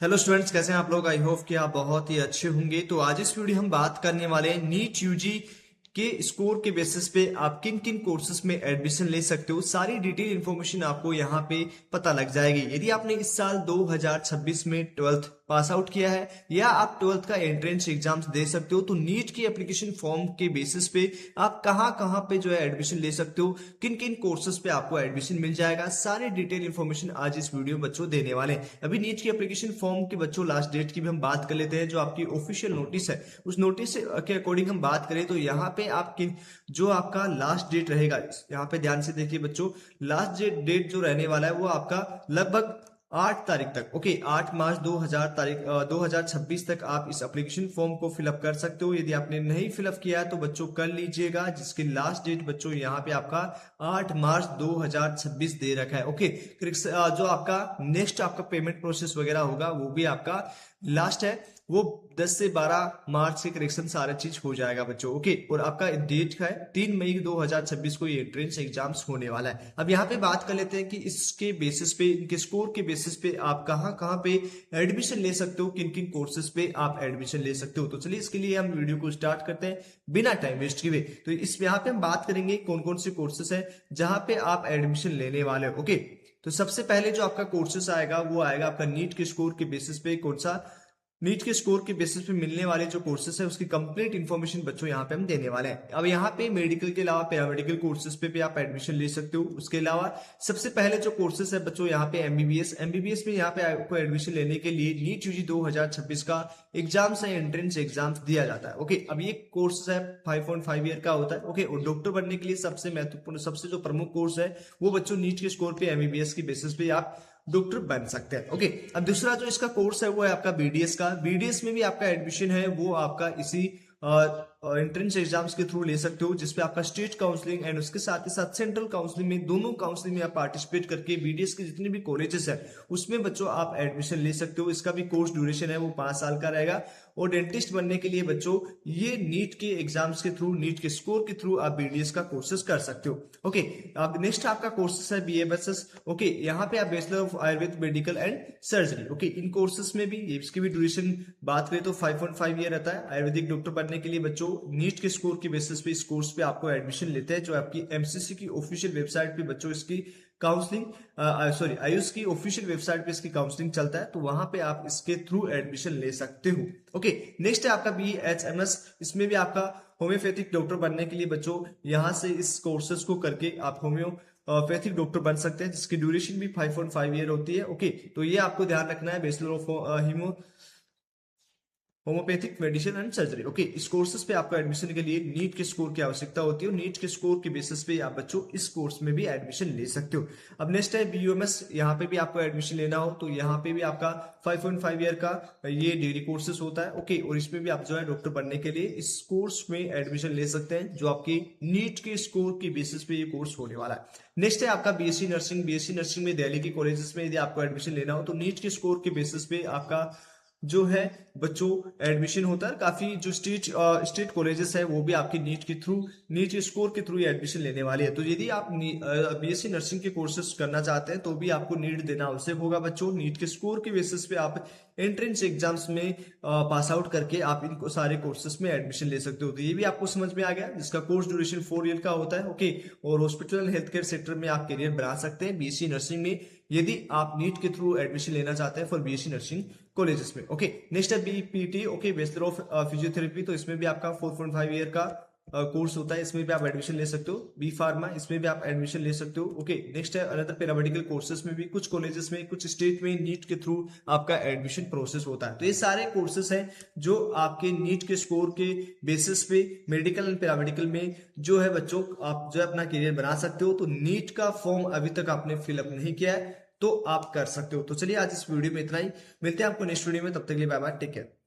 Hello students, कैसे हैं आप लोग। आई होप कि आप बहुत ही अच्छे होंगे। तो आज इस वीडियो हम बात करने वाले हैं नीट यूजी के स्कोर के बेसिस पे आप किन किन कोर्सेज में एडमिशन ले सकते हो। सारी डिटेल इंफॉर्मेशन आपको यहाँ पे पता लग जाएगी। यदि आपने इस साल 2026 में 12th पास आउट किया है या आप 12th का एंट्रेंस एग्जाम्स दे सकते हो, तो नीट की एप्लीकेशन फॉर्म के बेसिस पे आप कहाँ कहाँ पे जो है एडमिशन ले सकते हो, किन किन कोर्सेज पे आपको एडमिशन मिल जाएगा, सारे डिटेल इंफॉर्मेशन आज इस वीडियो में बच्चों देने वाले हैं। अभी नीट की एप्लीकेशन फॉर्म के बच्चों लास्ट डेट की भी हम बात कर लेते हैं। जो आपकी ऑफिशियल नोटिस है, उस नोटिस के अकॉर्डिंग हम बात करें तो यहाँ पे आपकी जो आपका लास्ट डेट रहेगा, यहाँ पे ध्यान से देखिए बच्चों, लास्ट डेट जो रहने वाला है वो आपका लगभग 8 तारीख तक, ओके 8 मार्च 2026 तक आप इस एप्लीकेशन फॉर्म को फिलअप कर सकते हो। यदि आपने नहीं फिलअप किया है तो बच्चों कर लीजिएगा, जिसकी लास्ट डेट बच्चों यहाँ पे आपका 8 मार्च 2026 दे रखा है। ओके, जो आपका नेक्स्ट आपका पेमेंट प्रोसेस वगैरह होगा वो भी आपका लास्ट है, वो 10 से 12 मार्च से करेक्शन सारा चीज हो जाएगा बच्चों। ओके, और आपका डेट का है 3 मई 2026 को ये एंट्रेंस एग्जाम्स होने वाला है। अब यहाँ पे बात कर लेते हैं कि इसके बेसिस पे, इनके स्कोर के बेसिस पे आप कहाँ कहाँ पे एडमिशन ले सकते हो, किन किन कोर्सेज पे आप एडमिशन ले सकते हो। तो चलिए इसके लिए हम वीडियो को स्टार्ट करते हैं बिना टाइम वेस्ट किए। तो इस यहाँ पे हम बात करेंगे कौन कौन से कोर्सेज है जहां पे आप एडमिशन लेने वाले हो। ओके, तो सबसे पहले जो आपका कोर्सेस आएगा वो आएगा आपका नीट के स्कोर के बेसिस पे। कौन सा? नीट के स्कोर के बेसिस पे मिलने वाले जो कोर्सेस है उसकी कंप्लीट इन्फॉर्मेशन बच्चों यहाँ पे हम देने वाले हैं। अब यहाँ पे मेडिकल के अलावा पैरामेडिकल कोर्सेज पे भी आप एडमिशन ले सकते हो। उसके अलावा सबसे पहले जो कोर्सेज है बच्चों यहाँ पे एमबीबीएस में यहाँ पे आपको एडमिशन लेने के लिए नीट यूजी 2026 का एग्जाम्स है, एंट्रेंस एग्जाम्स दिया जाता है। ओके, अब ये कोर्स है 5.5 ईयर का होता है। ओके, और डॉक्टर बनने के लिए सबसे महत्वपूर्ण, सबसे जो प्रमुख कोर्स है वो बच्चों नीट के स्कोर पे एमबीबीएस की बेसिस पे आप डॉक्टर बन सकते हैं। ओके, अब दूसरा जो इसका कोर्स है वो है आपका बीडीएस का। बीडीएस में भी आपका एडमिशन है वो आपका इसी एंट्रेंस एग्जाम्स के थ्रू ले सकते हो, जिसपे आपका स्टेट काउंसलिंग एंड उसके साथ ही साथ सेंट्रल काउंसलिंग में, दोनों काउंसलिंग में आप पार्टिसिपेट करके बीडीएस के जितने भी कॉलेजेस है उसमें बच्चों आप एडमिशन ले सकते हो। इसका भी कोर्स ड्यूरेशन है वो 5 साल का रहेगा। और डेंटिस्ट बनने के लिए बच्चों ये नीट के एग्जाम्स के थ्रू, नीट के स्कोर के थ्रू आप बीडीएस का कोर्सेज कर सकते हो। ओके, अब नेक्स्ट आपका कोर्सेस है बीएमएसएस। ओके, यहाँ पे आप bachelor of Ayurveda medical and surgery. Okay, in courses में भी इसकी भी ड्यूरेशन बात करें तो 5.5 ईयर रहता है। आयुर्वेदिक डॉक्टर बनने के लिए बच्चों नीट के स्कोर के बेसिस पे इस कोर्स पे आपको एडमिशन लेते हैं, जो आपकी एमसीसी की ऑफिशियल वेबसाइट पे बच्चों इसकी काउंसलिंग, सॉरी आयुष की ऑफिशियल वेबसाइट पे इसकी काउंसलिंग चलता है, तो वहां पे आप इसके थ्रू एडमिशन ले सकते हो। ओके, नेक्स्ट है आपका बीएचएमएस। इसमें भी आपका होम्योपैथिक डॉक्टर बनने के लिए बच्चों यहाँ से इस कोर्सेज को करके आप होम्योपैथिक डॉक्टर बन सकते हैं, जिसकी ड्यूरेशन भी 5.5 ईयर होती है। ओके, तो ये आपको ध्यान रखना है, bachelor of homeopathic medicine and surgery. Okay, इस कोर्सेज पे आपको एडमिशन के लिए नीट के स्कोर की आवश्यकता होती है, और नीट के स्कोर के बेसिस पे आप बच्चों इस कोर्स में भी एडमिशन ले सकते हो। अब नेक्स्ट है बीयूएमएस। यहाँ पे भी आपको एडमिशन लेना हो तो यहाँ पे भी आपका 5.5 ईयर का ये डिग्री कोर्सेज होता है। ओके, और इसमें भी आप जो है डॉक्टर बनने के लिए इस कोर्स में एडमिशन ले सकते हैं, जो आपकी नीट के स्कोर की बेसिस पे ये कोर्स होने वाला है। नेक्स्ट है आपका बीएससी नर्सिंग। बीएससी नर्सिंग में दिल्ली के कॉलेजेस में यदि आपको एडमिशन लेना हो तो नीट के स्कोर के बेसिस पे आपका जो है बच्चों एडमिशन होता है। काफी जो स्टेट कॉलेजेस है वो भी आपके नीट के थ्रू, नीट स्कोर के थ्रू एडमिशन लेने वाले हैं। तो यदि आप बीएससी नर्सिंग के कोर्सेज करना चाहते हैं तो भी आपको नीट देना आवश्यक होगा बच्चों। नीट के स्कोर के बेसिस पे आप एंट्रेंस एग्जाम्स में पास आउट करके आप इन सारे कोर्सेज में एडमिशन ले सकते हो। तो ये भी आपको समझ में आ गया, जिसका कोर्स ड्यूरेशन 4 ईयर का होता है। ओके, और हॉस्पिटल हेल्थ केयर सेक्टर में आप करियर बना सकते हैं बीएससी नर्सिंग में, यदि आप नीट के थ्रू एडमिशन लेना चाहते हैं फॉर बीएससी नर्सिंग कॉलेजेस में। ओके, नेक्स्ट है BPT. Okay, bachelor of physiotherapy. तो इसमें भी आपका 4.5 ईयर का कोर्स होता है, इसमें भी आप एडमिशन ले सकते हो। बी फार्मा, इसमें भी आप एडमिशन ले सकते हो। ओके, नेक्स्ट है अनदर पैरामेडिकल कोर्सेज में भी कुछ कॉलेजेस में, कुछ स्टेट में नीट के थ्रू आपका एडमिशन प्रोसेस होता है। तो ये सारे कोर्सेज हैं जो आपके नीट के स्कोर के बेसिस पे मेडिकल एंड पैरामेडिकल में जो है बच्चों आप जो है अपना करियर बना सकते हो। तो नीट का फॉर्म अभी तक आपने फिलअप नहीं किया है तो आप कर सकते हो। तो चलिए आज इस वीडियो में इतना ही, मिलते हैं आपको नेक्स्ट वीडियो में, तब तक के लिए बाय बाय, टेक केयर।